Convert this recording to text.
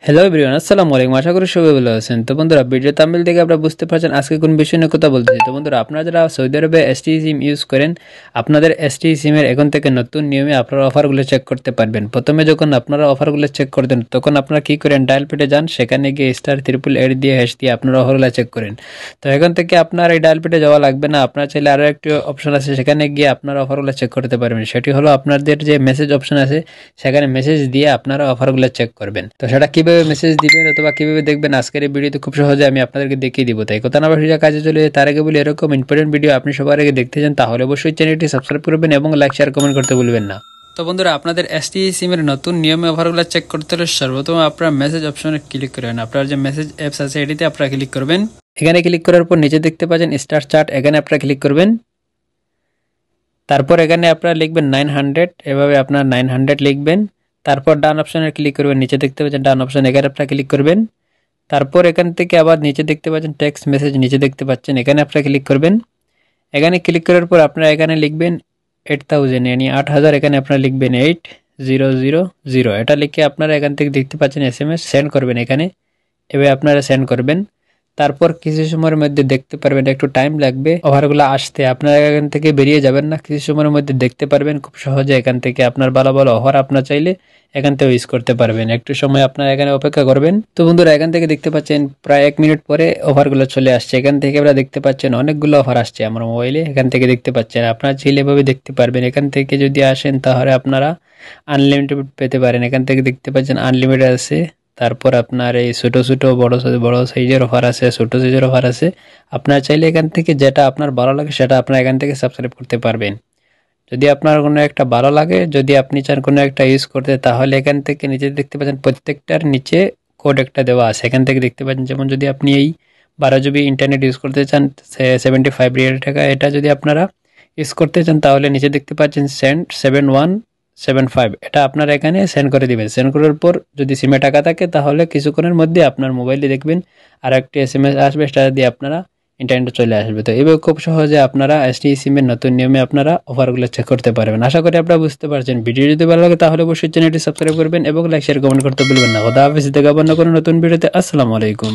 Hello everyone, আসসালামু আলাইকুম। আশা করি সবাই ভালো আছেন। তো বন্ধুরা, ভিডিও থাম্বনেল থেকে আপনারা বুঝতে পারছেন আজকে কোন বিষয় নিয়ে কথা বলতেছি। তো বন্ধুরা, আপনারা যারা সৌদি আরবে এসটিই সিম ইউজ করেন, আপনাদের এসটিই সিমের এখন থেকে নতুন নিয়মে আপনারা অফারগুলো চেক করতে পারবেন। প্রথমে যখন আপনারা অফারগুলো চেক করতেন, তখন আপনারা কি করেন, ডায়াল পেটে যান, সেখানে গিয়ে *888 দিয়ে হ্যাশ দিয়ে আপনারা অফারগুলো চেক করেন। তো এখন থেকে আপনার এই ডায়াল পেটে যাওয়া লাগবে না। আপনার চাইলে আরও একটি অপশন আছে, সেখানে গিয়ে আপনারা অফারগুলো চেক করতে পারবেন। সেটি হলো আপনাদের যে মেসেজ অপশন আছে, সেখানে মেসেজ দিয়ে আপনারা অফারগুলো চেক করবেন। তো সেটা কিভাবে মেসেজ দিবেন অথবা কিভাবে দেখবেন, আজকের এই ভিডিওতে খুব সহজে আমি আপনাদেরকে দেখিয়ে দিব। তাই কথা না বলে কাজে চলে যায়। তার আগে বলি, এরকম ইম্পর্টেন্ট ভিডিও আপনি সবার আগে দেখতে চান, তাহলে অবশ্যই চ্যানেলটি সাবস্ক্রাইব করবেন এবং লাইক শেয়ার কমেন্ট করতে ভুলবেন না। তো বন্ধুরা, আপনাদের এসটিই সিমের নতুন নিয়মে অফারগুলো চেক করতে হলে সর্বপ্রথম আপনারা মেসেজ অপশনে ক্লিক করবেন। আপনার যে মেসেজ অ্যাপস আছে এটিতে আপনারা ক্লিক করবেন। এখানে ক্লিক করার পর নিচে দেখতে পাচ্ছেন স্টার চার্ট, এখানে আপনারা ক্লিক করবেন। তারপর এখানে আপনারা লিখবেন 900, এভাবে আপনার 900 লিখবেন। তারপর ডান অপশনে ক্লিক করবেন। নিচে দেখতে পাচ্ছেন ডান অপশন, এখানে আপনারা ক্লিক করবেন। তারপর এখান থেকে আবার নিচে দেখতে পাচ্ছেন টেক্সট মেসেজ, নিচে দেখতে পাচ্ছেন, এখানে আপনারা ক্লিক করবেন। এখানে ক্লিক করার পর আপনারা এখানে লিখবেন 8000, यानी 8000, এখানে আপনারা লিখবেন 8000। এটা লিখে আপনারা এখান থেকে দেখতে পাচ্ছেন SMS সেন্ড করবেন। এখানে এভাবে আপনারা সেন্ড করবেন। তারপর কিছু সময়ের মধ্যে দেখতে পারবেন, একটু টাইম লাগবে অফারগুলো আসতে। আপনারা এখান থেকে বেরিয়ে যাবেন না, কিছু সময়ের মধ্যে দেখতে পারবেন খুব সহজে। এখান থেকে আপনার ভালো ভালো অফার আপনার চাইলে এখান থেকে ইউজ করতে পারবেন। একটু সময় আপনারা এখানে অপেক্ষা করবেন। তো বন্ধুরা, এখান থেকে দেখতে পাচ্ছেন প্রায় 1 মিনিট পরে অফারগুলো চলে আসছে। এখান থেকে আপনারা দেখতে পাচ্ছেন অনেকগুলো অফার আসছে আমার মোবাইলে, এখান থেকে দেখতে পাচ্ছেন। আপনারা চাইলে এভাবে দেখতে পারবেন। এখান থেকে যদি আসেন তাহলে আপনারা আনলিমিটেড পেতে পারেন। এখান থেকে দেখতে পাচ্ছেন আনলিমিটেড আছে। তারপর আপনার এই ছোটো ছোটো বড় সাইজের অফার আছে, ছোটো সাইজের অফার আছে। আপনারা চাইলে এখান থেকে যেটা আপনার ভালো লাগে সেটা আপনারা এখান থেকে সাবস্ক্রাইব করতে পারবেন। যদি আপনার কোনো একটা ভালো লাগে, যদি আপনি চান কোনো একটা ইউজ করতে, তাহলে এখান থেকে নিচে দেখতে পাচ্ছেন প্রত্যেকটার নিচে কোড একটা দেওয়া আছে। এখান থেকে দেখতে পাচ্ছেন, যেমন যদি আপনি এই 12 GB ইন্টারনেট ইউজ করতে চান 75 রিয়াল টাকা, এটা যদি আপনারা ইউজ করতে চান তাহলে নিচে দেখতে পাচ্ছেন সেন্ড 7175, এটা আপনারা এখানে সেন্ড করে দিবেন। সেন্ড করার পর যদি সিমে টাকা থাকে তাহলে কিছুক্ষণের মধ্যে আপনার মোবাইলে দেখবেন আর একটি SMS আসবে, সেটা দিয়ে আপনারা ইন্টারনেটে চলে আসবে। তো এইভাবে খুব সহজে আপনারা এসটিই সিমের নতুন নিয়মে আপনারা অফারগুলো চেক করতে পারবেন। আশা করি আপনারা বুঝতে পারছেন। ভিডিও যদি ভালো লাগে তাহলে অবশ্যই চ্যানেলটি সাবস্ক্রাইব করবেন এবং লাইক শেয়ার কমেন্ট করতে ভুলবেন না। খোদা হাফেজ, দেখা অন্য কোনো নতুন ভিডিওতে। আসসালামু আলাইকুম।